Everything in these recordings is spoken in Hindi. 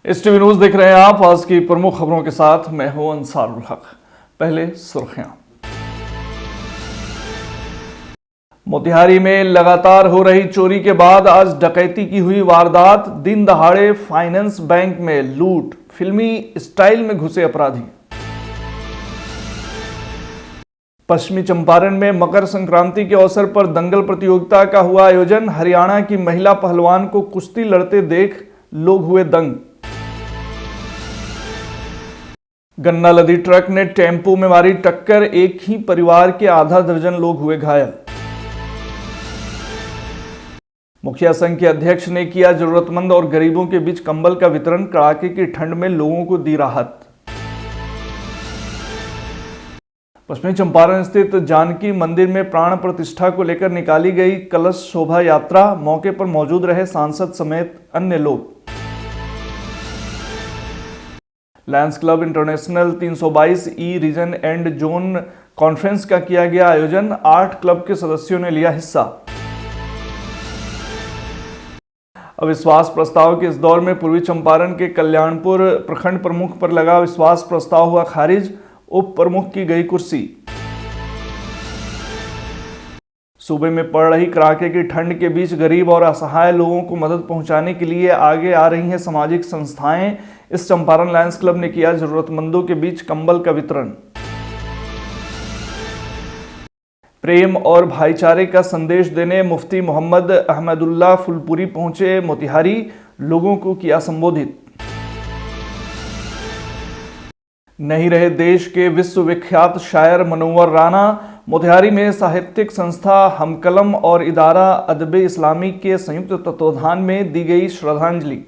इस टीवी न्यूज देख रहे हैं आप। आज की प्रमुख खबरों के साथ मैं हूं अंसारुल हक। पहले सुर्खियां। मोतिहारी में लगातार हो रही चोरी के बाद आज डकैती की हुई वारदात। दिन दहाड़े फाइनेंस बैंक में लूट, फिल्मी स्टाइल में घुसे अपराधी। पश्चिमी चंपारण में मकर संक्रांति के अवसर पर दंगल प्रतियोगिता का हुआ आयोजन। हरियाणा की महिला पहलवान को कुश्ती लड़ते देख लोग हुए दंग। गन्ना लदी ट्रक ने टेम्पो में मारी टक्कर, एक ही परिवार के आधा दर्जन लोग हुए घायल। मुखिया संघ के अध्यक्ष ने किया जरूरतमंद और गरीबों के बीच कंबल का वितरण। कड़ाके की ठंड में लोगों को दी राहत। पश्चिमी चंपारण स्थित जानकी मंदिर में प्राण प्रतिष्ठा को लेकर निकाली गई कलश शोभा यात्रा। मौके पर मौजूद रहे सांसद समेत अन्य लोग। Lions Club International 322 E region and zone conference का किया गया आयोजन। 8 क्लब के सदस्यों ने लिया हिस्सा। अविश्वास प्रस्ताव के इस दौर में पूर्वी चंपारण के कल्याणपुर प्रखंड प्रमुख पर लगा अविश्वास प्रस्ताव हुआ खारिज। उप प्रमुख की गई कुर्सी। सूबे में पड़ रही कड़ाके की ठंड के बीच गरीब और असहाय लोगों को मदद पहुंचाने के लिए आगे आ रही हैं सामाजिक संस्थाएं। इस चंपारण लायंस क्लब ने किया जरूरतमंदों के बीच कंबल का वितरण। प्रेम और भाईचारे का संदेश देने मुफ्ती मोहम्मद अहमदुल्लाह फुलपुरी पहुंचे मोतिहारी। लोगों को किया संबोधित। नहीं रहे देश के विश्वविख्यात शायर मनोवर राना। मोतिहारी में साहित्यिक संस्था हमकलम और इदारा अदबे इस्लामी के संयुक्त तत्वाधान में दी गई श्रद्धांजलि।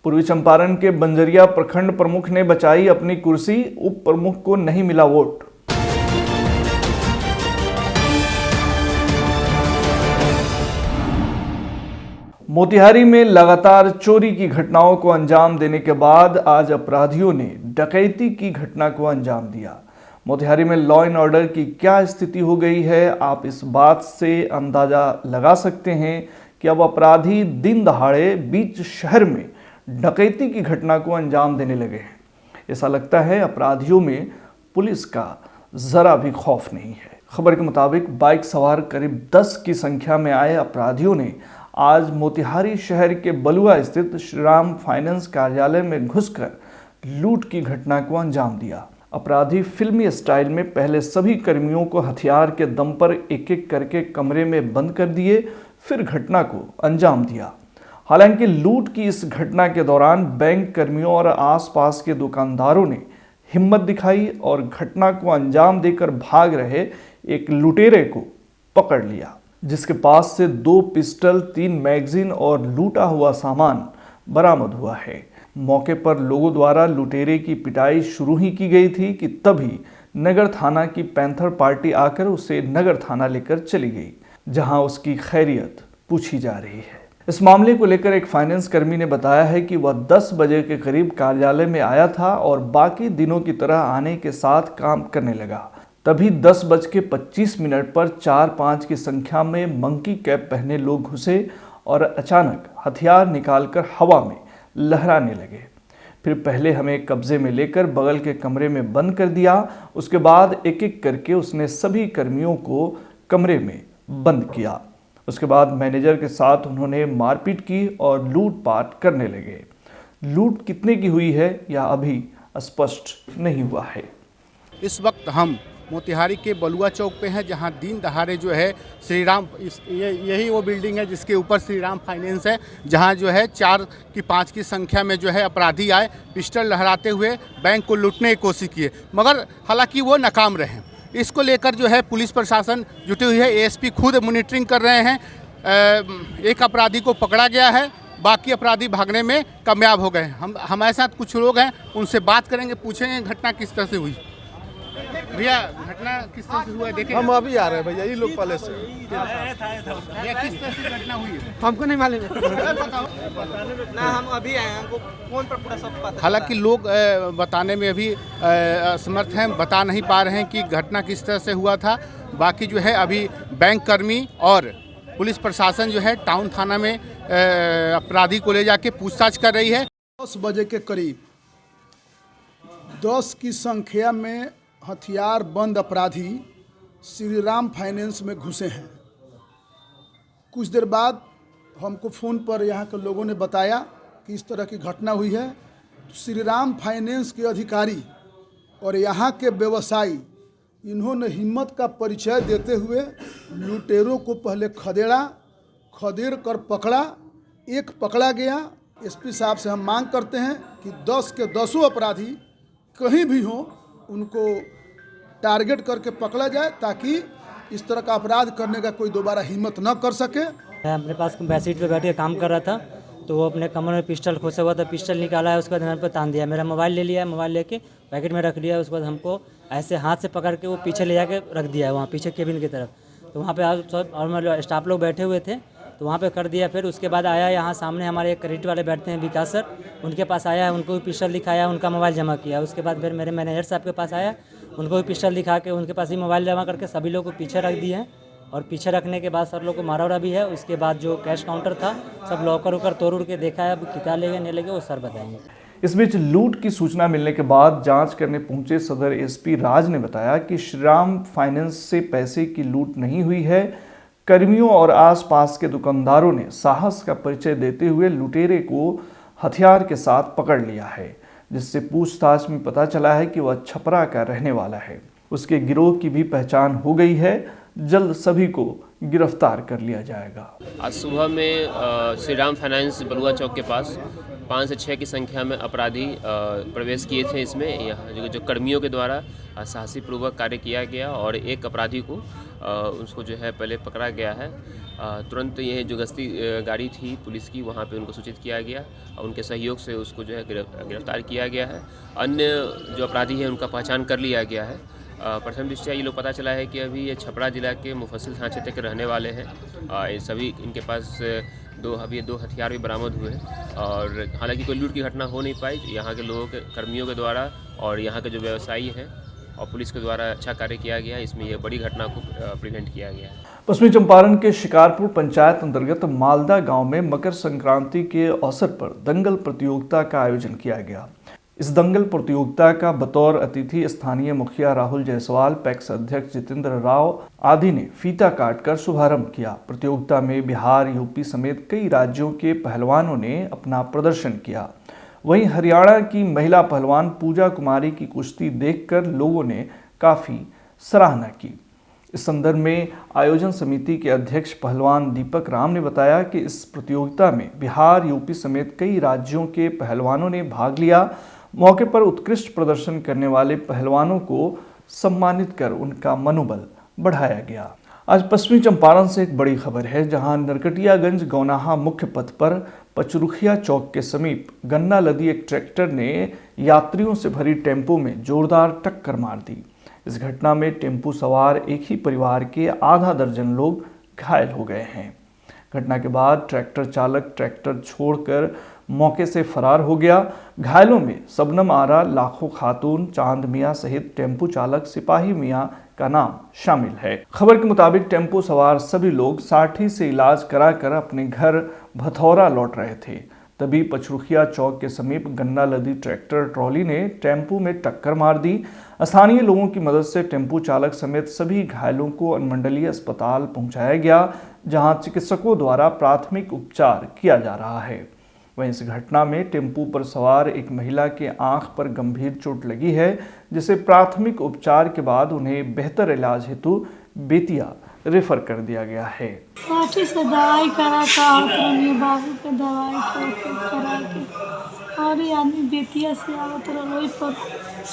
पूर्वी चंपारण के बंजरिया प्रखंड प्रमुख ने बचाई अपनी कुर्सी। उप प्रमुख को नहीं मिला वोट। मोतिहारी में लगातार चोरी की घटनाओं को अंजाम देने के बाद आज अपराधियों ने डकैती की घटना को अंजाम दिया। मोतिहारी में लॉ एंड ऑर्डर की क्या स्थिति हो गई है, आप इस बात से अंदाजा लगा सकते हैं कि अब अपराधी दिन दहाड़े बीच शहर में डकैती की घटना को अंजाम देने लगे हैं। ऐसा लगता है अपराधियों में पुलिस का जरा भी खौफ नहीं है। खबर के मुताबिक बाइक सवार करीब 10 की संख्या में आए अपराधियों ने आज मोतिहारी शहर के बलुआ स्थित श्रीराम फाइनेंस कार्यालय में घुसकर लूट की घटना को अंजाम दिया। अपराधी फिल्मी स्टाइल में पहले सभी कर्मियों को हथियार के दम पर एक एक करके कमरे में बंद कर दिए, फिर घटना को अंजाम दिया। हालांकि लूट की इस घटना के दौरान बैंक कर्मियों और आसपास के दुकानदारों ने हिम्मत दिखाई और घटना को अंजाम देकर भाग रहे एक लुटेरे को पकड़ लिया, जिसके पास से 2 पिस्टल, 3 मैगजीन और लूटा हुआ सामान बरामद हुआ है। मौके पर लोगों द्वारा लुटेरे की पिटाई शुरू ही की गई थी कि तभी नगर थाना की पैंथर पार्टी आकर उसे नगर थाना लेकर चली गई, जहां उसकी खैरियत पूछी जा रही है। इस मामले को लेकर एक फाइनेंस कर्मी ने बताया है कि वह 10 बजे के करीब कार्यालय में आया था और बाकी दिनों की तरह आने के साथ काम करने लगा। तभी 10:25 पर 4-5 की संख्या में मंकी कैप पहने लोग घुसे और अचानक हथियार निकालकर हवा में लहराने लगे। फिर पहले हमें कब्जे में लेकर बगल के कमरे में बंद कर दिया। उसके बाद एक एक करके उसने सभी कर्मियों को कमरे में बंद किया। उसके बाद मैनेजर के साथ उन्होंने मारपीट की और लूटपाट करने लगे। लूट कितने की हुई है यह अभी स्पष्ट नहीं हुआ है। इस वक्त हम मोतिहारी के बलुआ चौक पे हैं, जहां दिन दहाड़े जो है श्रीराम, यही वो बिल्डिंग है जिसके ऊपर श्रीराम फाइनेंस है, जहां जो है 4 की 5 की संख्या में जो है अपराधी आए, पिस्टल लहराते हुए बैंक को लूटने की कोशिश किए, मगर हालांकि वो नाकाम रहे। इसको लेकर जो है पुलिस प्रशासन जुटी हुई है। एएसपी खुद मॉनिटरिंग कर रहे हैं। एक अपराधी को पकड़ा गया है, बाकी अपराधी भागने में कामयाब हो गए। हमारे साथ कुछ लोग हैं, उनसे बात करेंगे, पूछेंगे घटना किस तरह से हुई। भैया घटना किस तरह से हुआ है? देखें, हम अभी आ रहे हैं भैया, ये लोग पहले से। भैया किस तरह से घटना हुई है? हमको नहीं मालूम ना, हम अभी आए हैं, हमको फोन पर पूरा सब पता। हालांकि लोग बताने में अभी असमर्थ हैं, बता नहीं पा रहे हैं कि घटना किस तरह से हुआ था। बाकी जो है अभी बैंक कर्मी और पुलिस प्रशासन जो है टाउन थाना में अपराधी को ले जाके पूछताछ कर रही है। 10 बजे के करीब 10 की संख्या में हथियार बंद अपराधी श्रीराम फाइनेंस में घुसे हैं। कुछ देर बाद हमको फ़ोन पर यहाँ के लोगों ने बताया कि इस तरह की घटना हुई है। श्रीराम फाइनेंस के अधिकारी और यहाँ के व्यवसायी इन्होंने हिम्मत का परिचय देते हुए लुटेरों को पहले खदेड़ कर पकड़ा। एक पकड़ा गया। एसपी साहब से हम मांग करते हैं कि 10 के 10 अपराधी कहीं भी हों उनको टारगेट करके पकड़ा जाए ताकि इस तरह का अपराध करने का कोई दोबारा हिम्मत न कर सके। मैं अपने पास बैक सीट पे बैठ के काम कर रहा था तो वो अपने कमर में पिस्टल खोसा हुआ था, पिस्टल निकाला है, उसके बाद मेरे पे तान दिया, मेरा मोबाइल ले लिया, मोबाइल लेके पैकेट में रख लिया। उसके बाद हमको ऐसे हाथ से पकड़ के वो पीछे ले जाके रख दिया है वहाँ पीछे केबिन की तरफ। तो वहाँ पे सब और मतलब स्टाफ लोग बैठे हुए थे तो वहाँ पे कर दिया। फिर उसके बाद आया यहाँ सामने हमारे एक क्रेडिट वाले बैठते हैं विकास सर, उनके पास आया है, उनको भी पिस्टल दिखाया, उनका मोबाइल जमा किया। उसके बाद फिर मेरे मैनेजर साहब के पास आया, उनको भी पिस्टल दिखा के उनके पास ही मोबाइल जमा करके सभी लोग को पीछे रख दिए हैं। और पीछे रखने के बाद सर लोग को मारा भी है। उसके बाद जो कैश काउंटर था सब लॉकर उकर तोड़ उड़ के देखा है, अब क्या लेंगे नहीं लेंगे वो सर बताएंगे। इस बीच लूट की सूचना मिलने के बाद जांच करने पहुंचे सदर एसपी राज ने बताया कि श्रीराम फाइनेंस से पैसे की लूट नहीं हुई है। कर्मियों और आसपास के दुकानदारों ने साहस का परिचय देते हुए लुटेरे को हथियार के साथ पकड़ लिया है, जिससे पूछताछ में पता चला है कि वह छपरा का रहने वाला है। उसके गिरोह की भी पहचान हो गई है। जल्द सभी को गिरफ्तार कर लिया जाएगा। आज सुबह में श्रीराम फाइनेंस बलुआ चौक के पास 5 से 6 की संख्या में अपराधी प्रवेश किए थे। इसमें यहाँ जो कर्मियों के द्वारा साहसीपूर्वक कार्य किया गया और एक अपराधी को उसको जो है पहले पकड़ा गया है। तुरंत ये जो गश्ती गाड़ी थी पुलिस की वहाँ पे उनको सूचित किया गया और उनके सहयोग से उसको जो है गिरफ्तार किया गया है। अन्य जो अपराधी हैं उनका पहचान कर लिया गया है। प्रथम दृष्टया ये लोग पता चला है कि अभी ये छपरा जिला के मुफस्सिल थाना क्षेत्र के रहने वाले हैं। ये सभी इनके पास दो हथियार भी बरामद हुए और हालांकि कोई लूट की घटना हो नहीं पाई। यहाँ के लोगों के कर्मियों के द्वारा और यहाँ के जो व्यवसायी हैं और पुलिस के द्वारा अच्छा कार्य किया गया। इसमें यह बड़ी घटना को प्रिवेंट किया गया है। पश्चिमी चंपारण के शिकारपुर पंचायत अंतर्गत मालदा गांव में मकर संक्रांति के अवसर पर दंगल प्रतियोगिता का आयोजन किया गया। इस दंगल प्रतियोगिता का बतौर अतिथि स्थानीय मुखिया राहुल जायसवाल, पैक्स अध्यक्ष जितेंद्र राव आदि ने फीता काटकर शुभारंभ किया। प्रतियोगिता में बिहार, यूपी समेत कई राज्यों के पहलवानों ने अपना प्रदर्शन किया। वहीं हरियाणा की महिला पहलवान पूजा कुमारी की कुश्ती देखकर लोगों ने काफ़ी सराहना की। इस संदर्भ में आयोजन समिति के अध्यक्ष पहलवान दीपक राम ने बताया कि इस प्रतियोगिता में बिहार, यूपी समेत कई राज्यों के पहलवानों ने भाग लिया। मौके पर उत्कृष्ट प्रदर्शन करने वाले पहलवानों को सम्मानित कर उनका मनोबल बढ़ाया गया। आज पश्चिमी चंपारण से एक बड़ी खबर है, जहां नरकटियागंज गौनाहा मुख्य पथ पर पचरुखिया चौक के समीप गन्ना लदी एक ट्रैक्टर ने यात्रियों से भरी टेम्पो में जोरदार टक्कर मार दी। इस घटना में टेम्पो सवार एक ही परिवार के आधा दर्जन लोग घायल हो गए हैं। घटना के बाद ट्रैक्टर चालक ट्रैक्टर छोड़कर मौके से फरार हो गया। घायलों में सबनम आरा, लाखों खातून, चांद मियां सहित टेम्पो चालक सिपाही मियां का नाम शामिल है। खबर के मुताबिक टेम्पो सवार सभी लोग साठी से इलाज कराकर अपने घर भथौरा लौट रहे थे। तभी पचरुखिया चौक के समीप गन्ना लदी ट्रैक्टर ट्रॉली ने टेम्पो में टक्कर मार दी। स्थानीय लोगों की मदद से टेम्पो चालक समेत सभी घायलों को अनुमंडलीय अस्पताल पहुंचाया गया, जहां चिकित्सकों द्वारा प्राथमिक उपचार किया जा रहा है। वहीं इस घटना में टेम्पो पर सवार एक महिला के आंख पर गंभीर चोट लगी है, जिसे प्राथमिक उपचार के बाद उन्हें बेहतर इलाज हेतु बेतिया रेफर कर दिया गया है। साठी से दवाई करा था बाबू के दवाई करा के और ये आदमी बेतिया से आवत रही पर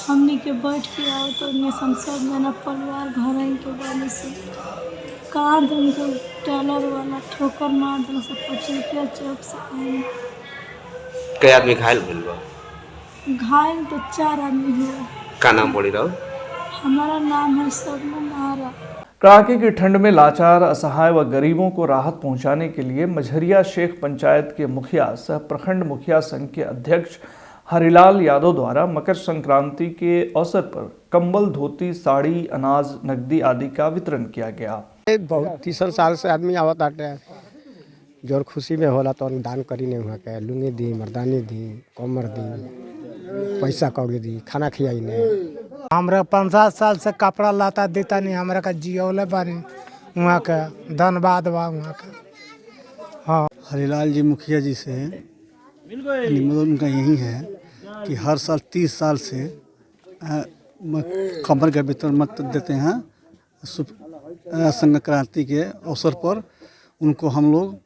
हमनी के बैठ के आवत और संसद जना परिवार घर के वाले से कार उनको टेलर वाला ठोकर मार दिल से पचरुखिया चौक से। कई आदमी घायल भइल बा? घायल तो 4 आदमी हुआ। का नाम बोली रहो? हमारा नाम है सबनम आरा। कड़ाके की ठंड में लाचार, असहाय व गरीबों को राहत पहुंचाने के लिए मझरिया शेख पंचायत के मुखिया सह प्रखंड मुखिया संघ के अध्यक्ष हरिलाल यादव द्वारा मकर संक्रांति के अवसर पर कंबल, धोती, साड़ी, अनाज, नकदी आदि का वितरण किया गया। बहुत 30 साल से आदमी आवत आटे जोर खुशी में होला तो दान करी नहीं हुआ के लुंगी दी, मर्दानी दी, कमर दी, पैसा कौड़ी दी, खाना खियाई नहीं। हमरा 5-7 साल से कपड़ा लाता देता नहीं, हमरा का जियोले बानी वहाँ का धन्यवाद बा वहाँ का। हाँ, हरिलाल जी मुखिया जी से निवेदन उनका यही है कि हर साल 30 साल से कमर का वेतन मत देते हैं। संक्रांति के अवसर पर उनको हम लोग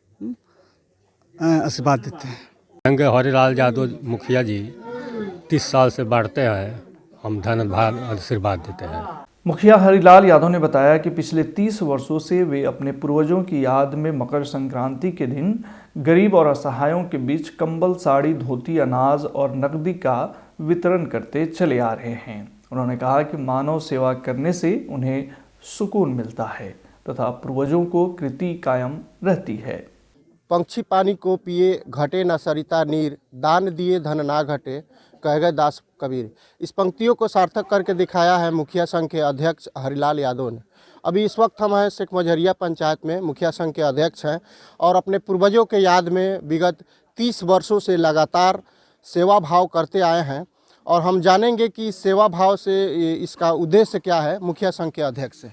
आशीर्वाद देते हैं। हरिलाल यादव मुखिया जी 30 साल से बांटते हैं, हम धन्यवाद आशीर्वाद देते हैं। मुखिया हरिलाल यादव ने बताया कि पिछले 30 वर्षों से वे अपने पूर्वजों की याद में मकर संक्रांति के दिन गरीब और असहायों के बीच कंबल, साड़ी, धोती, अनाज और नकदी का वितरण करते चले आ रहे हैं। उन्होंने कहा कि मानव सेवा करने से उन्हें सुकून मिलता है तथा पूर्वजों को कृति कायम रहती है। पंछी पानी को पिए घटे न सरिता नीर, दान दिए धन ना घटे, कह गए दास कबीर। इस पंक्तियों को सार्थक करके दिखाया है मुखिया संघ के अध्यक्ष हरिलाल यादव ने। अभी इस वक्त हम हैं शेख मझरिया पंचायत में, मुखिया संघ के अध्यक्ष हैं और अपने पूर्वजों के याद में विगत 30 वर्षों से लगातार सेवा भाव करते आए हैं और हम जानेंगे कि सेवा भाव से इसका उद्देश्य क्या है। मुखिया संघ के अध्यक्ष से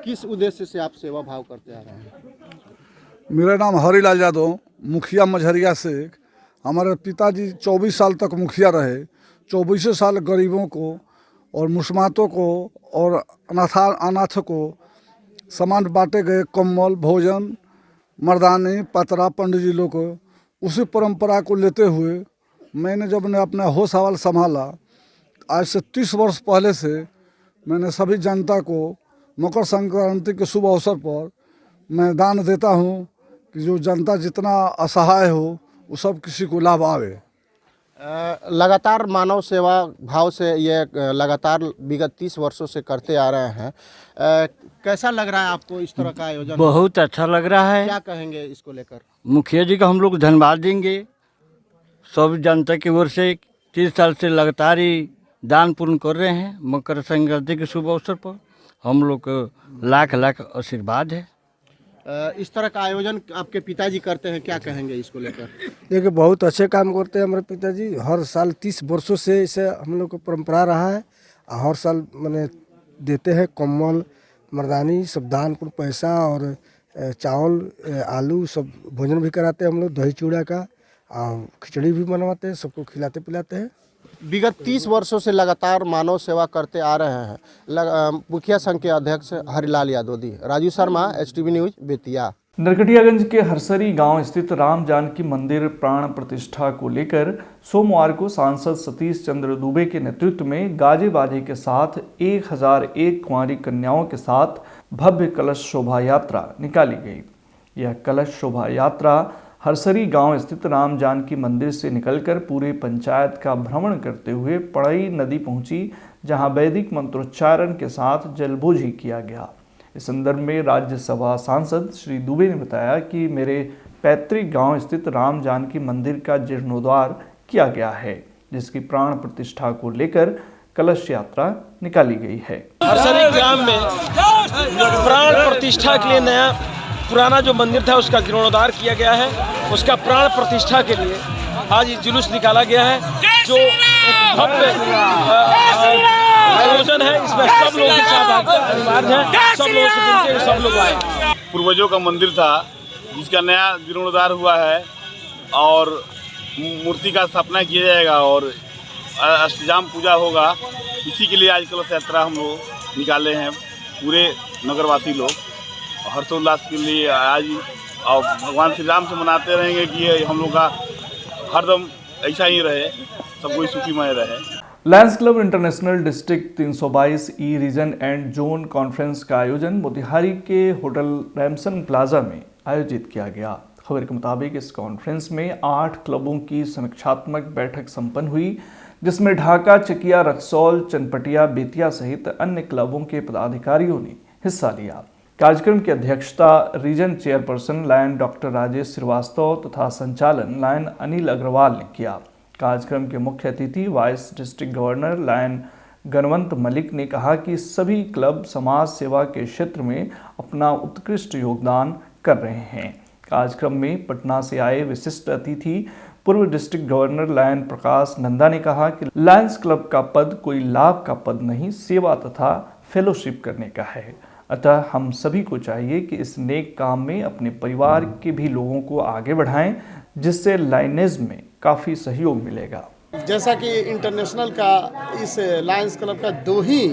किस उद्देश्य से आप सेवा भाव करते आ रहे हैं? मेरा नाम हरिलाल यादव, मुखिया मझरिया शेख। हमारे पिताजी 24 साल तक मुखिया रहे। 24 साल गरीबों को और मुस्मातों को और अनाथ को सामान बांटे गए, कम्बल, भोजन, मर्दानी, पतरा पंडित जी लोग को। उसी परंपरा को लेते हुए मैंने जब ने अपना होश हवाल संभाला, आज से 30 वर्ष पहले से मैंने सभी जनता को मकर संक्रांति के शुभ अवसर पर मैं दान देता हूं कि जो जनता जितना असहाय हो वो सब किसी को लाभ आवे। लगातार मानव सेवा भाव से ये लगातार विगत 30 वर्षों से करते आ रहे हैं। कैसा लग रहा है आपको इस तरह का आयोजन? बहुत अच्छा लग रहा है। क्या कहेंगे इसको लेकर? मुखिया जी का हम लोग धन्यवाद देंगे। सब जनता की ओर से 30 साल से लगातार ही दान पुण्य कर रहे हैं। मकर संक्रांति के शुभ अवसर पर हम लोग को लाख लाख आशीर्वाद है। इस तरह का आयोजन आपके पिताजी करते हैं, क्या कहेंगे इसको लेकर? देखिए बहुत अच्छे काम करते हैं हमारे पिताजी। हर साल 30 वर्षों से इसे हम लोग को परंपरा रहा है। हर साल मैंने देते हैं कम्बल, मर्दानी, सब दान पुण्य, पैसा और चावल, आलू सब भोजन भी कराते हैं हम लोग। दही चूड़ा का खिचड़ी भी बनवाते हैं, सबको खिलाते पिलाते हैं। विगत 30 वर्षों से लगातार मानव सेवा करते आ रहे हैं मुखिया संघ के अध्यक्ष हरिलाल यादव दी। Raju Sharma, HTV news, Bettiah. नरकटियागंज के हरसरी गांव स्थित राम जानकी मंदिर प्राण प्रतिष्ठा को लेकर सोमवार को सांसद सतीश चंद्र दुबे के नेतृत्व में गाजे बाजे के साथ 1001 कुंवारी कन्याओं के साथ भव्य कलश शोभा यात्रा निकाली गई। यह कलश शोभा यात्रा हरसरी गांव स्थित राम जानकी मंदिर से निकलकर पूरे पंचायत का भ्रमण करते हुए पड़ई नदी पहुंची, जहां वैदिक मंत्रोच्चारण के साथ जलभोजी किया गया। इस संदर्भ में राज्यसभा सांसद श्री दुबे ने बताया कि मेरे पैतृक गांव स्थित राम जानकी मंदिर का जीर्णोद्धार किया गया है, जिसकी प्राण प्रतिष्ठा को लेकर कलश यात्रा निकाली गई है। हरसरी ग्राम में प्राण प्रतिष्ठा के लिए नया पुराना जो मंदिर था उसका जीर्णोद्धार किया गया है। उसका प्राण प्रतिष्ठा के लिए आज जुलूस निकाला गया है, जो एक भव्य आयोजन है। इसमें सब लोगों की सहभागिता अनिवार्य है। सब लोगों से मिलकर सब लोग आए। पूर्वजों का मंदिर था जिसका नया जीर्णोद्धार हुआ है और मूर्ति का स्थापना किया जाएगा और अष्टजाम पूजा होगा। इसी के लिए आज कलश यात्रा हम लोग निकाले हैं, पूरे नगरवासी लोग हर्षोल्लास के लिए आज, और भगवान श्री राम से मनाते रहेंगे कि ये हम लोग का हरदम ऐसा ही रहे, सब कोई सुखीमय रहे। Lions Club International district 322 E region and zone conference का आयोजन मोतिहारी के होटल रैमसन प्लाजा में आयोजित किया गया। खबर के मुताबिक इस कॉन्फ्रेंस में 8 क्लबों की समीक्षात्मक बैठक संपन्न हुई, जिसमें ढाका, चकिया, रक्सौल, चनपटिया, बेतिया सहित अन्य क्लबों के पदाधिकारियों ने हिस्सा लिया। कार्यक्रम की अध्यक्षता region chairperson lion doctor Rajesh Shrivastava तथा संचालन लायन अनिल अग्रवाल ने किया। कार्यक्रम के मुख्य अतिथि vice district governor lion Ganwant Malik ने कहा कि सभी क्लब समाज सेवा के क्षेत्र में अपना उत्कृष्ट योगदान कर रहे हैं। कार्यक्रम में पटना से आए विशिष्ट अतिथि पूर्व डिस्ट्रिक्ट गवर्नर लायन प्रकाश नंदा ने कहा कि लायंस क्लब का पद कोई लाभ का पद नहीं, सेवा तथा फेलोशिप करने का है। अतः हम सभी को चाहिए कि इस नेक काम में अपने परिवार के भी लोगों को आगे बढ़ाएं, जिससे लायनेज में काफ़ी सहयोग मिलेगा। जैसा कि इंटरनेशनल का इस लायंस क्लब का दो ही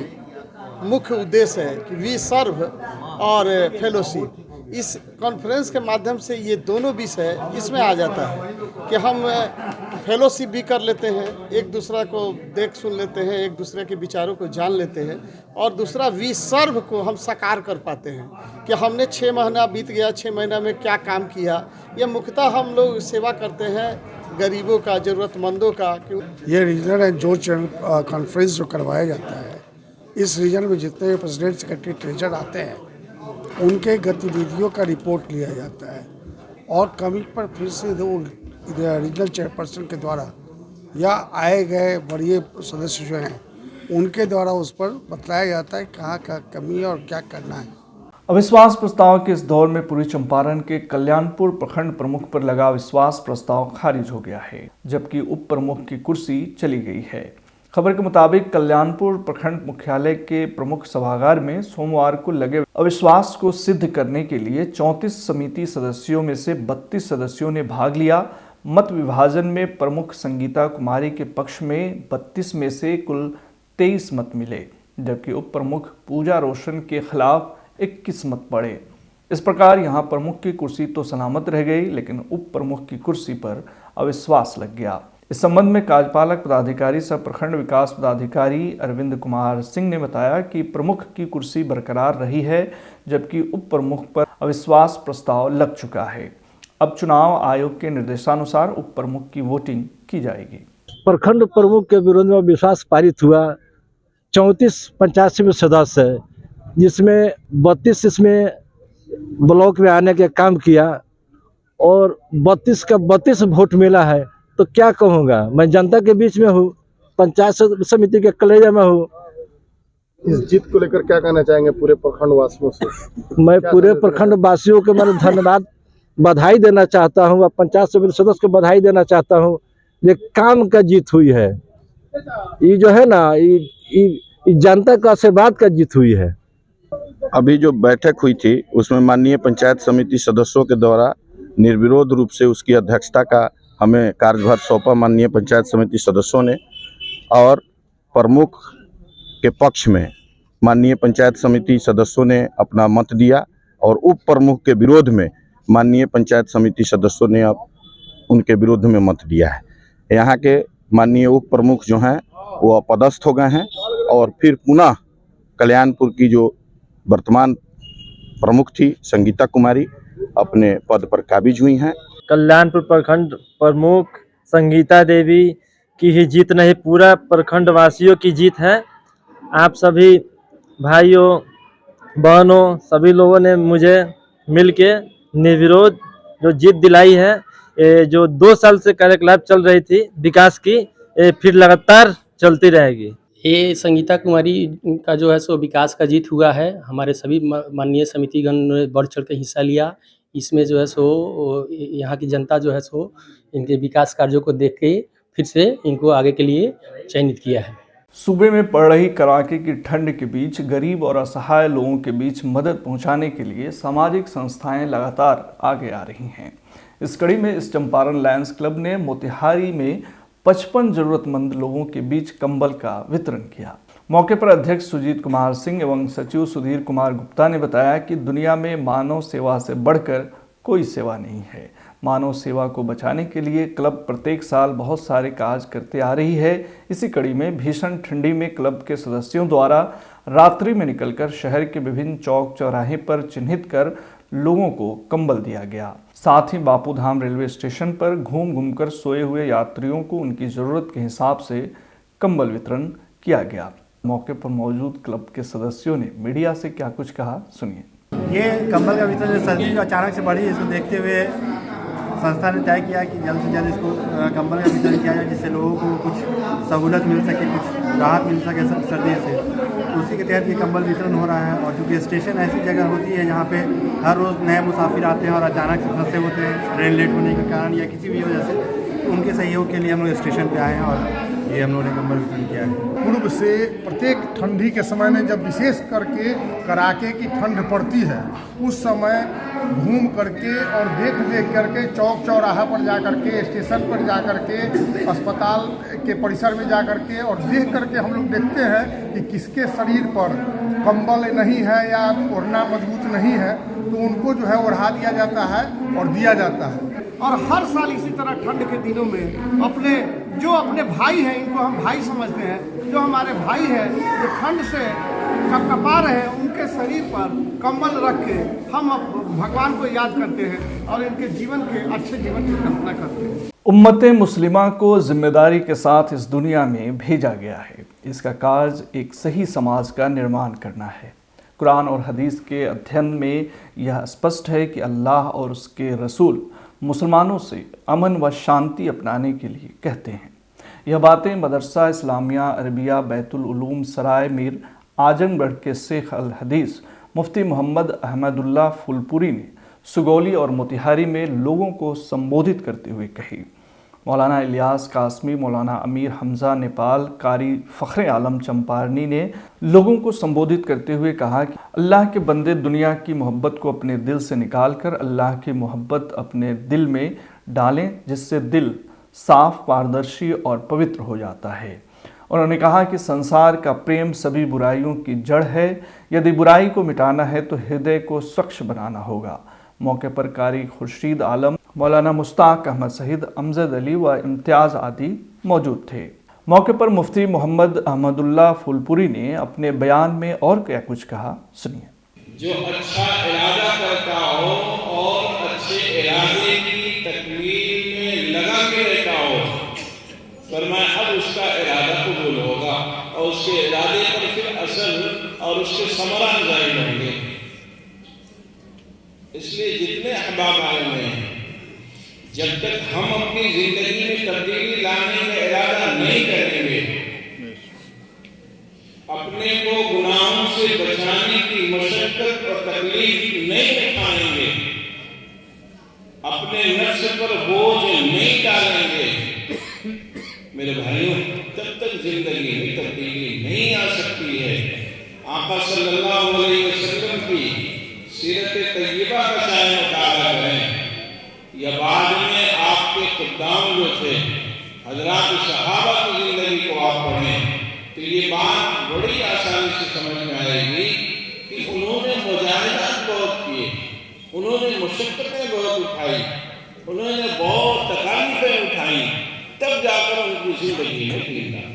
मुख्य उद्देश्य है कि वी सर्व और फेलोशिप। इस कॉन्फ्रेंस के माध्यम से ये दोनों विषय इसमें आ जाता है कि हम फेलोशिप भी कर लेते हैं, एक दूसरा को देख सुन लेते हैं, एक दूसरे के विचारों को जान लेते हैं, और दूसरा वी सर्व को हम साकार कर पाते हैं कि हमने 6 महीना बीत गया, 6 महीना में क्या काम किया। ये मुख्यतः हम लोग सेवा करते हैं गरीबों का, ज़रूरतमंदों का। ये रीजनल एंड जोन कॉन्फ्रेंस जो करवाया जाता है, इस रीजन में जितने प्रेसिडेंट, सेक्रेटरी, ट्रेजर आते हैं उनके गतिविधियों का रिपोर्ट लिया जाता है और कमी पर फिर से रीजनल चेयरपर्सन के द्वारा या आए गए बड़े सदस्य जो हैं उनके द्वारा उस पर बतलाया जाता है कहाँ का कमी है और क्या करना है। अविश्वास प्रस्ताव के इस दौर में पूर्वी चंपारण के कल्याणपुर प्रखंड प्रमुख पर लगा अविश्वास प्रस्ताव खारिज हो गया है, जबकि उप प्रमुख की कुर्सी चली गई है। खबर के मुताबिक कल्याणपुर प्रखंड मुख्यालय के प्रमुख सभागार में सोमवार को लगे अविश्वास को सिद्ध करने के लिए 34 समिति सदस्यों में से 32 सदस्यों ने भाग लिया। मत विभाजन में प्रमुख संगीता कुमारी के पक्ष में 32 में से कुल 23 मत मिले, जबकि उप प्रमुख पूजा रोशन के खिलाफ 21 मत पड़े। इस प्रकार यहां प्रमुख की कुर्सी तो सलामत रह गई, लेकिन उप प्रमुख की कुर्सी पर अविश्वास लग गया। इस संबंध में कार्यपालक पदाधिकारी सह प्रखंड विकास पदाधिकारी अरविंद कुमार सिंह ने बताया कि प्रमुख की कुर्सी बरकरार रही है, जबकि उप प्रमुख पर अविश्वास प्रस्ताव लग चुका है। अब चुनाव आयोग के निर्देशानुसार उप प्रमुख की वोटिंग की जाएगी। प्रखंड प्रमुख के विरोध में अविश्वास पारित हुआ। 34 85 में सदस्य है, जिसमें 32 इसमें ब्लॉक में आने के काम किया और 32 का 32 वोट मिला है। तो क्या कहूँगा, मैं जनता के बीच में हूँ, पंचायत समिति के कलेजा में हूँ। इस जीत को लेकर क्या कहना चाहेंगे पूरे प्रखंड वासियों से? मैं पूरे प्रखंड वासियों के मैं धन्यवाद बधाई देना चाहता हूँ और पंचायत समिति सदस्य को बधाई देना चाहता हूँ। ये काम का जीत हुई है, ये जो है ना, ये जनता का आशीर्वाद का जीत हुई है। अभी जो बैठक हुई थी उसमें माननीय पंचायत समिति सदस्यों के द्वारा निर्विरोध रूप से उसकी अध्यक्षता का हमें कार्यभार सौंपा माननीय पंचायत समिति सदस्यों ने, और प्रमुख के पक्ष में माननीय पंचायत समिति सदस्यों ने अपना मत दिया और उप प्रमुख के विरोध में माननीय पंचायत समिति सदस्यों ने अब उनके विरोध में मत दिया है। यहाँ के माननीय उप प्रमुख जो हैं वो अपदस्थ हो गए हैं और फिर पुनः कल्याणपुर की जो वर्तमान प्रमुख थी संगीता कुमारी अपने पद पर काबिज हुई हैं। कल्याणपुर प्रखंड प्रमुख संगीता देवी की ही जीत नहीं, पूरा प्रखंड वासियों की जीत है। आप सभी भाइयों बहनों सभी लोगों ने मुझे मिलके निर्विरोध जो जीत दिलाई है। जो 2 साल से कार्यकलाप चल रही थी विकास की, फिर लगातार चलती रहेगी। ये संगीता कुमारी का जो है सो विकास का जीत हुआ है। हमारे सभी माननीय समितिगण ने बढ़ चढ़ के हिस्सा लिया। इसमें जो है सो यहाँ की जनता जो है सो इनके विकास कार्यों को देख के फिर से इनको आगे के लिए चयनित किया है। सूबे में पड़ रही कड़ाके की ठंड के बीच गरीब और असहाय लोगों के बीच मदद पहुंचाने के लिए सामाजिक संस्थाएं लगातार आगे आ रही हैं। इस कड़ी में इस चंपारण लायंस क्लब ने मोतिहारी में 55 जरूरतमंद लोगों के बीच कंबल का वितरण किया। मौके पर अध्यक्ष सुजीत कुमार सिंह एवं सचिव सुधीर कुमार गुप्ता ने बताया कि दुनिया में मानव सेवा से बढ़कर कोई सेवा नहीं है। मानव सेवा को बचाने के लिए क्लब प्रत्येक साल बहुत सारे कार्य करते आ रही है। इसी कड़ी में भीषण ठंडी में क्लब के सदस्यों द्वारा रात्रि में निकलकर शहर के विभिन्न चौक चौराहे पर चिन्हित कर लोगों को कंबल दिया गया। साथ ही बापूधाम रेलवे स्टेशन पर घूम घूमकर सोए हुए यात्रियों को उनकी ज़रूरत के हिसाब से कंबल वितरण किया गया। मौके पर मौजूद क्लब के सदस्यों ने मीडिया से क्या कुछ कहा, सुनिए। ये कंबल का वितरण सर्दी जो अचानक से बढ़ी, इसको देखते हुए संस्था ने तय किया कि जल्द से जल्द इसको कंबल का वितरण किया जाए, जिससे लोगों को कुछ सहूलत मिल सके, कुछ राहत मिल सके सर्दी से। तो उसी के तहत ये कंबल वितरण हो रहा है। और चूँकि स्टेशन ऐसी जगह होती है जहाँ पे हर रोज़ नए मुसाफिर आते हैं और अचानक से फंसे होते हैं ट्रेन लेट होने के कारण या किसी भी वजह से, तो उनके सहयोग के लिए हम लोग स्टेशन पे आए हैं और ये हम लोगों ने कंबल वितरण किया है। पूर्व से प्रत्येक ठंडी के समय में जब विशेष करके कड़ाके की ठंड पड़ती है, उस समय घूम करके और देख करके चौक चौराहा पर जा करके, स्टेशन पर जा करके, अस्पताल के परिसर में जा करके और देख करके हम लोग देखते हैं कि किसके शरीर पर कंबल नहीं है या ओढ़ना मजबूत नहीं है, तो उनको जो है ओढ़ा दिया जाता है और दिया जाता है। और हर साल इसी तरह ठंड के दिनों में अपने भाई हैं, इनको हम भाई समझते हैं, जो हमारे भाई हैं जो ठंड से कपकपा रहे हैं, उनके शरीर पर कंबल रख के हम भगवान को याद करते हैं और इनके जीवन के अच्छे जीवन की कल्पना करते हैं। उम्मत मुस्लिमा को जिम्मेदारी के साथ इस दुनिया में भेजा गया है। इसका कार्य एक सही समाज का निर्माण करना है। कुरान और हदीस के अध्ययन में यह स्पष्ट है कि अल्लाह और उसके रसूल मुसलमानों से अमन व शांति अपनाने के लिए कहते हैं। यह बातें मदरसा इस्लामिया अरबिया बैतुल उलूम सराय मीर आजमगढ़ के शेख अल हदीस मुफ्ती मोहम्मद अहमदुल्लाह फुलपुरी ने सुगौली और मोतिहारी में लोगों को संबोधित करते हुए कही। मौलाना इलियास कासमी, मौलाना अमीर हमज़ा नेपाल, कारी फ़ख्र आलम चंपारनी ने लोगों को संबोधित करते हुए कहा कि अल्लाह के बंदे दुनिया की मोहब्बत को अपने दिल से निकालकर अल्लाह की मोहब्बत अपने दिल में डालें, जिससे दिल साफ, पारदर्शी और पवित्र हो जाता है। उन्होंने कहा कि संसार का प्रेम सभी बुराइयों की जड़ है। यदि बुराई को मिटाना है तो हृदय को स्वच्छ बनाना होगा। मौके पर कारी खुर्शीद आलम, मौलाना मुश्ताक अहमद सहित अमजद अली व इम्तियाज़ आदि मौजूद थे। मौके पर मुफ्ती मोहम्मद अहमदुल्लाह फुलपुरी ने अपने बयान में और क्या कुछ कहा, सुनिए। जो अच्छा इरादा करता हो और अच्छे इरादे की तकमील में लगा के रहता हो, फरमाया अब उसका इरादा कबूल होगा और उसके इरादे पर फिर असर और उसके समरान जारी होंगे। इसलिए जितने अहबाब आए हुए हैं, जब तक हम अपनी जिंदगी में तब्दीली लाने का इरादा नहीं करेंगे, अपने को गुनाहों से बचाने की मशक्कत और तकलीफ नहीं उठाएंगे, अपने नफ्स पर बोझ नहीं डालेंगे, मेरे भाइयों, तब तक जिंदगी में तब्दीली नहीं आ सकती है। आका सल्लल्लाहु अलैहि वसल्लम की सीरत तय्यबा का चाहे मुताला करें या बाद में आपके खुद्दाम जो थे हजरात सहाबा की जिंदगी को आप पढ़ें, तो ये बात बड़ी आसानी से समझ में आएगी कि उन्होंने मुजाहिदात बहुत किए, उन्होंने मुशक्कतें बहुत उठाई, उन्होंने बहुत तकलीफें उठाई, तब जाकर उनकी जिंदगी में दीन आया।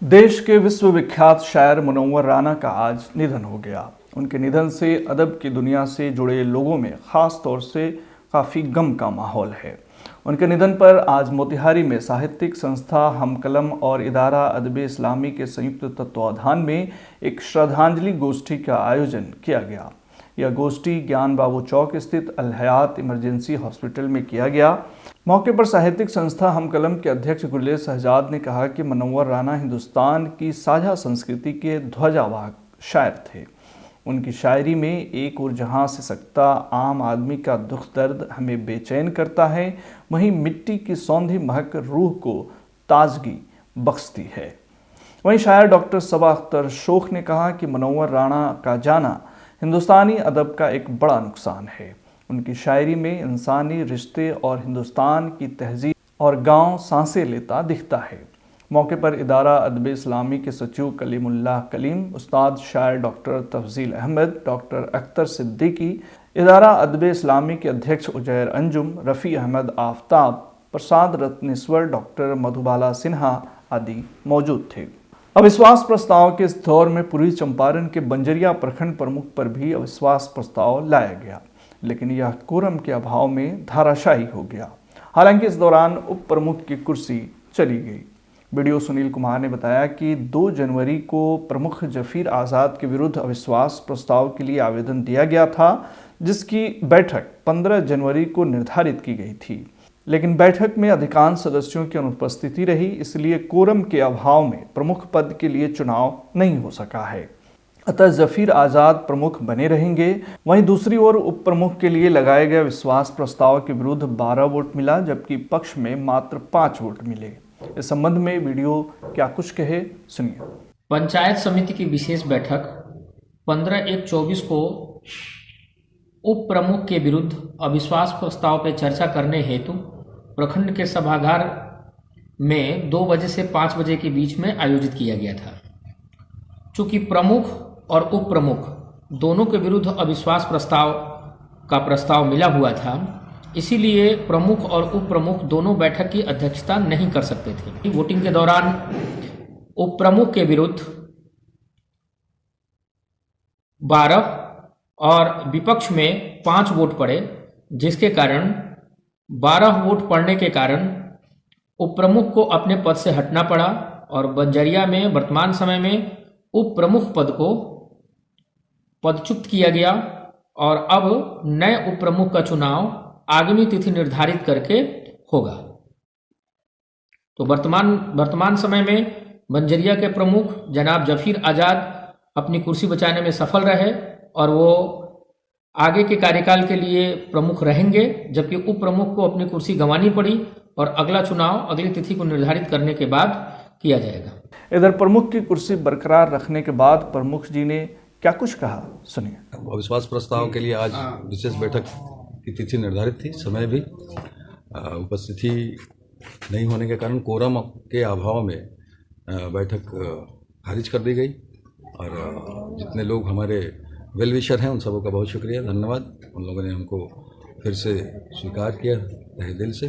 देश के विश्वविख्यात शायर मुनव्वर राना का आज निधन हो गया। उनके निधन से अदब की दुनिया से जुड़े लोगों में ख़ास तौर से काफ़ी गम का माहौल है। उनके निधन पर आज मोतिहारी में साहित्यिक संस्था हम कलम और इदारा अदब इस्लामी के संयुक्त तत्वाधान में एक श्रद्धांजलि गोष्ठी का आयोजन किया गया। यह गोष्ठी ज्ञान बाबू चौक स्थित अल हयात इमरजेंसी हॉस्पिटल में किया गया। मौके पर साहित्यिक संस्था हम कलम के अध्यक्ष गुलेर शहजाद ने कहा कि मुनव्वर राना हिंदुस्तान की साझा संस्कृति के ध्वजावाहक शायर थे। उनकी शायरी में एक और जहाँ से सकता आम आदमी का दुख दर्द हमें बेचैन करता है, वहीं मिट्टी की सौंधी महक रूह को ताजगी बख्शती है। वहीं शायर डॉक्टर सबा अख्तर शोख ने कहा कि मुनव्वर राना का जाना हिंदुस्तानी अदब का एक बड़ा नुकसान है। उनकी शायरी में इंसानी रिश्ते और हिंदुस्तान की तहजीब और गांव सांसें लेता दिखता है। मौके पर इदारा अदब इस्लामी के सचिव कलीमुल्लाह कलीम, उस्ताद शायर डॉक्टर तफजील अहमद, डॉक्टर अख्तर सिद्दीकी, इदारा अदब इस्लामी के अध्यक्ष उजैर अंजुम, रफ़ी अहमद आफ्ताब, प्रसाद रत्नेश्वर, डॉक्टर मधुबाला सिन्हा आदि मौजूद थे। अविश्वास प्रस्ताव के इस दौर में पूर्वी चंपारण के बंजरिया प्रखंड प्रमुख पर भी अविश्वास प्रस्ताव लाया गया, लेकिन यह कोरम के अभाव में धाराशाही हो गया। हालांकि इस दौरान उप प्रमुख की कुर्सी चली गई। बीडीओ सुनील कुमार ने बताया कि 2 जनवरी को प्रमुख जफीर आज़ाद के विरुद्ध अविश्वास प्रस्ताव के लिए आवेदन दिया गया था, जिसकी बैठक 15 जनवरी को निर्धारित की गई थी, लेकिन बैठक में अधिकांश सदस्यों की अनुपस्थिति रही, इसलिए कोरम के अभाव में प्रमुख पद के लिए चुनाव नहीं हो सका है। अतः जफीर आज़ाद प्रमुख बने रहेंगे। वहीं दूसरी ओर उप प्रमुख के लिए लगाए गए विश्वास प्रस्ताव के विरुद्ध 12 वोट मिला, जबकि पक्ष में मात्र 5 वोट मिले। इस संबंध में वीडियो क्या कुछ कहे, सुनिए। पंचायत समिति की विशेष बैठक 15/1/24 को उप प्रमुख के विरुद्ध अविश्वास प्रस्ताव पर चर्चा करने हेतु प्रखंड के सभागार में 2 बजे से 5 बजे के बीच में आयोजित किया गया था। चूंकि प्रमुख और उप प्रमुख दोनों के विरुद्ध अविश्वास प्रस्ताव का प्रस्ताव मिला हुआ था, इसीलिए प्रमुख और उप प्रमुख दोनों बैठक की अध्यक्षता नहीं कर सकते थे। वोटिंग के दौरान उप प्रमुख के विरुद्ध 12 और विपक्ष में 5 वोट पड़े, जिसके कारण 12 वोट पड़ने के कारण उप प्रमुख को अपने पद से हटना पड़ा और बंजरिया में वर्तमान समय में उप प्रमुख पद को पदच्युत किया गया और अब नए उप प्रमुख का चुनाव आगामी तिथि निर्धारित करके होगा। तो वर्तमान समय में बंजरिया के प्रमुख जनाब जफीर आज़ाद अपनी कुर्सी बचाने में सफल रहे और वो आगे के कार्यकाल के लिए प्रमुख रहेंगे, जबकि उप प्रमुख को अपनी कुर्सी गंवानी पड़ी और अगला चुनाव अगली तिथि को निर्धारित करने के बाद किया जाएगा। इधर प्रमुख की कुर्सी बरकरार रखने के बाद प्रमुख जी ने क्या कुछ कहा, सुनिए। अविश्वास प्रस्ताव के लिए आज विशेष बैठक की तिथि निर्धारित थी। समय भी उपस्थिति नहीं होने के कारण कोरम के अभाव में बैठक खारिज कर दी गई और जितने लोग हमारे वेल विशर हैं उन सबों का बहुत शुक्रिया, धन्यवाद। उन लोगों ने हमको फिर से स्वीकार किया तहे दिल से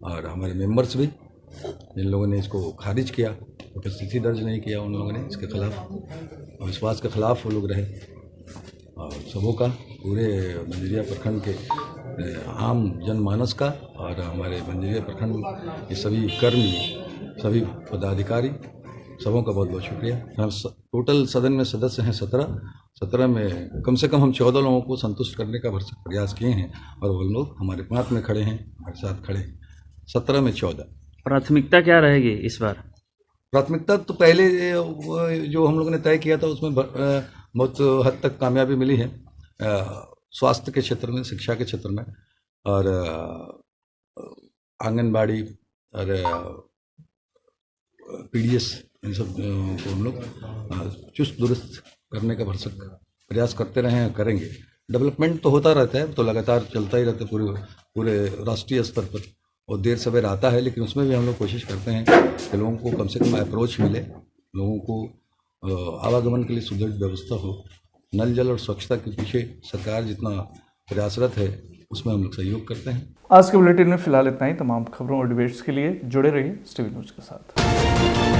और हमारे मेंबर्स भी, जिन लोगों ने इसको खारिज किया, उपस्थिति दर्ज नहीं किया, उन लोगों ने इसके खिलाफ विश्वास के खिलाफ वो लोग रहे और सबों का, पूरे बंजरिया प्रखंड के आम जनमानस का और हमारे बंजरिया प्रखंड के सभी कर्मी, सभी पदाधिकारी, सबों का बहुत बहुत शुक्रिया। टोटल सदन में सदस्य हैं 17 में कम से कम हम 14 लोगों को संतुष्ट करने का भरसक प्रयास किए हैं और वो लोग हमारे पास में खड़े हैं, हमारे साथ खड़े हैं। 17 में 14। प्राथमिकता क्या रहेगी इस बार? प्राथमिकता तो पहले जो हम लोगों ने तय किया था उसमें बहुत हद तक कामयाबी मिली है, स्वास्थ्य के क्षेत्र में, शिक्षा के क्षेत्र में और आंगनबाड़ी और पीडीएस, इन सब को हम लोग चुस्त दुरुस्त करने का भरसक प्रयास करते रहे हैं, करेंगे। डेवलपमेंट तो होता रहता है, तो लगातार चलता ही रहता है पूरे राष्ट्रीय स्तर पर और देर सवेर आता है, लेकिन उसमें भी हम लोग कोशिश करते हैं कि लोगों को कम से कम अप्रोच मिले, लोगों को आवागमन के लिए सुदृढ़ व्यवस्था हो। नल जल और स्वच्छता के पीछे सरकार जितना प्रयासरत है उसमें हम लोग सहयोग करते हैं। आज के बुलेटिन में फिलहाल इतना ही। तमाम खबरों और डिबेट्स के लिए जुड़े रहिए टीवी न्यूज़ के साथ।